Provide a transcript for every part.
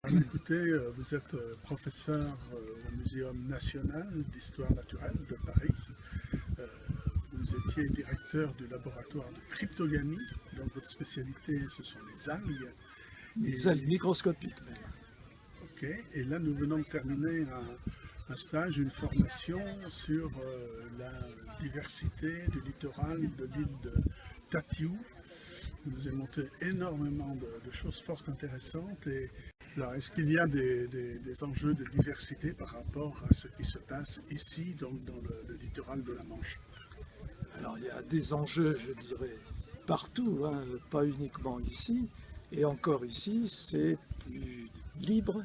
Écoutez, vous êtes professeur au Muséum national d'histoire naturelle de Paris. Euh, Vous étiez directeur du laboratoire de cryptogamie, donc votre spécialité ce sont les algues. Des algues microscopiques même. Ok, et là nous venons de terminer un stage, une formation sur la diversité du littoral de l'île de Tatiou. Vous nous avez montré énormément de choses fort intéressantes. Alors, est-ce qu'il y a des enjeux de diversité par rapport à ce qui se passe ici, donc dans le littoral de la Manche? Alors il y a des enjeux, je dirais, partout, hein, pas uniquement ici. Et encore ici, c'est plus libre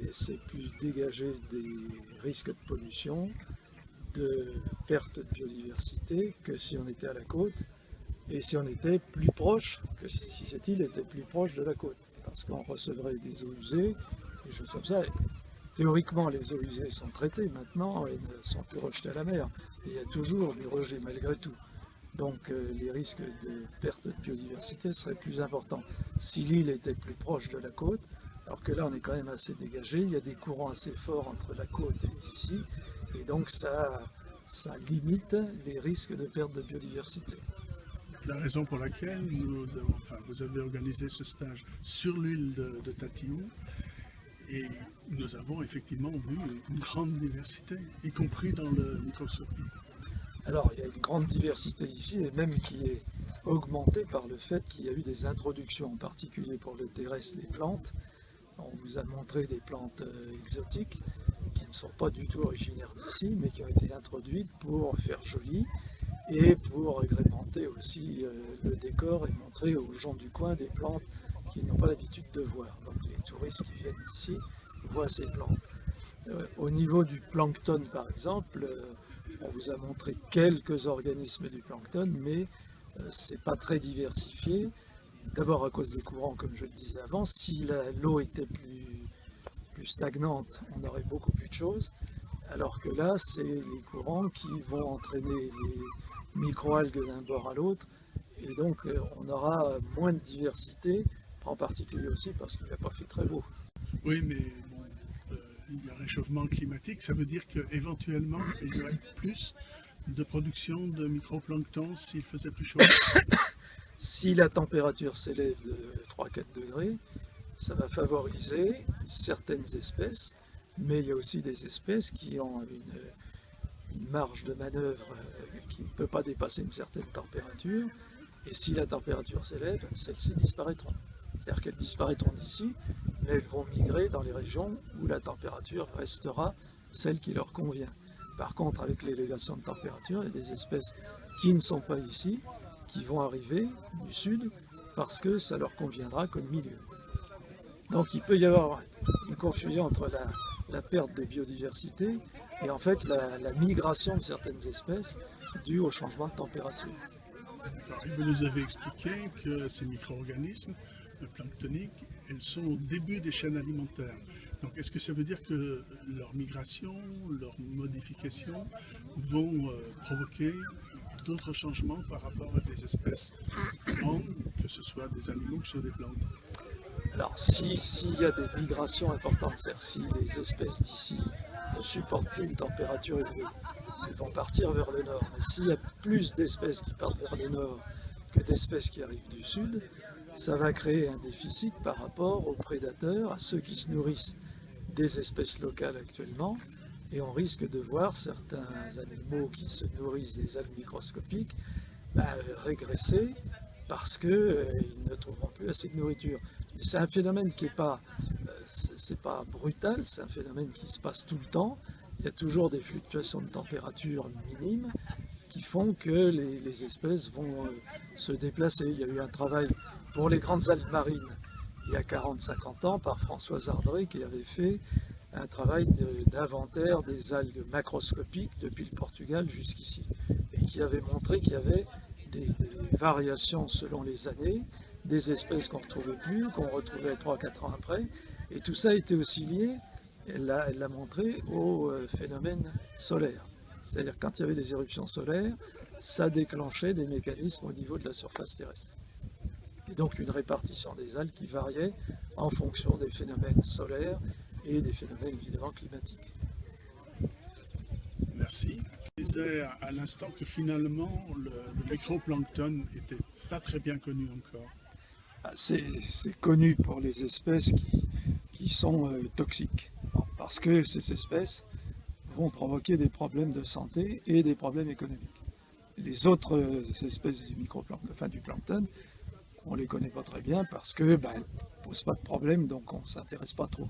et c'est plus dégagé des risques de pollution, de perte de biodiversité que si on était à la côte et si on était plus proche, que si cette île était plus proche de la côte. Parce qu'on recevrait des eaux usées, des choses comme ça. Théoriquement, les eaux usées sont traitées maintenant et ne sont plus rejetées à la mer. Et il y a toujours du rejet malgré tout. Donc les risques de perte de biodiversité seraient plus importants si l'île était plus proche de la côte, alors que là on est quand même assez dégagé, il y a des courants assez forts entre la côte et ici, et donc ça limite les risques de perte de biodiversité. La raison pour laquelle vous avez organisé ce stage sur l'île de Tatiou, et nous avons effectivement vu une grande diversité, y compris dans le microscopie. Alors il y a une grande diversité ici, et même qui est augmentée par le fait qu'il y a eu des introductions, en particulier pour le terrestre, les plantes. On vous a montré des plantes exotiques qui ne sont pas du tout originaires d'ici, mais qui ont été introduites pour faire joli et pour agrémenter aussi le décor et montrer aux gens du coin des plantes qu'ils n'ont pas l'habitude de voir. Donc les touristes qui viennent ici voient ces plantes. Au niveau du plancton par exemple, on vous a montré quelques organismes du plancton, mais c'est pas très diversifié. D'abord à cause des courants, comme je le disais avant. Si l'eau était plus stagnante, on aurait beaucoup plus de choses. Alors que là, c'est les courants qui vont entraîner les microalgues d'un bord à l'autre. Et donc, on aura moins de diversité, en particulier aussi parce qu'il n'a pas fait très beau. Oui, mais bon, il y a réchauffement climatique, ça veut dire qu'éventuellement, il y aurait plus de production de microplancton s'il faisait plus chaud. Si la température s'élève de 3-4 degrés, ça va favoriser certaines espèces, mais il y a aussi des espèces qui ont une marge de manœuvre qui ne peut pas dépasser une certaine température, et si la température s'élève, celles-ci disparaîtront. C'est-à-dire qu'elles disparaîtront d'ici, mais elles vont migrer dans les régions où la température restera celle qui leur convient. Par contre, avec l'élévation de température, il y a des espèces qui ne sont pas ici, qui vont arriver du sud, parce que ça leur conviendra comme milieu. Donc il peut y avoir une confusion entre la perte de biodiversité et en fait la migration de certaines espèces due au changement de température. Alors, vous nous avez expliqué que ces micro-organismes planctoniques, elles sont au début des chaînes alimentaires. Donc est-ce que ça veut dire que leur migration, leur modification vont provoquer d'autres changements par rapport à des espèces grandes, que ce soit des animaux, que ce soit des plantes? Alors s'il y a des migrations importantes, c'est-à-dire si les espèces d'ici ne supportent plus une température élevée, elles vont partir vers le nord. Mais s'il y a plus d'espèces qui partent vers le nord que d'espèces qui arrivent du sud, ça va créer un déficit par rapport aux prédateurs, à ceux qui se nourrissent des espèces locales actuellement, et on risque de voir certains animaux qui se nourrissent des algues microscopiques régresser parce qu'ils ne trouveront plus assez de nourriture. Et c'est un phénomène qui n'est pas, c'est pas brutal, c'est un phénomène qui se passe tout le temps. Il y a toujours des fluctuations de température minimes qui font que les espèces vont se déplacer. Il y a eu un travail pour les grandes algues marines il y a 40-50 ans par Françoise Ardré qui avait fait un travail d'inventaire des algues macroscopiques depuis le Portugal jusqu'ici et qui avait montré qu'il y avait des variations selon les années, des espèces qu'on ne retrouvait plus, qu'on retrouvait 3-4 ans après, et tout ça était aussi lié, elle l'a montré, au phénomène solaire. C'est-à-dire quand il y avait des éruptions solaires, ça déclenchait des mécanismes au niveau de la surface terrestre. Et donc une répartition des algues qui variait en fonction des phénomènes solaires et des phénomènes évidemment climatiques. Merci. Je disais à l'instant que finalement le microplancton n'était pas très bien connu encore. C'est connu pour les espèces qui sont toxiques, parce que ces espèces vont provoquer des problèmes de santé et des problèmes économiques. Les autres espèces du microplancton, enfin du plancton, on ne les connaît pas très bien parce que ne posent pas de problème, donc on ne s'intéresse pas trop.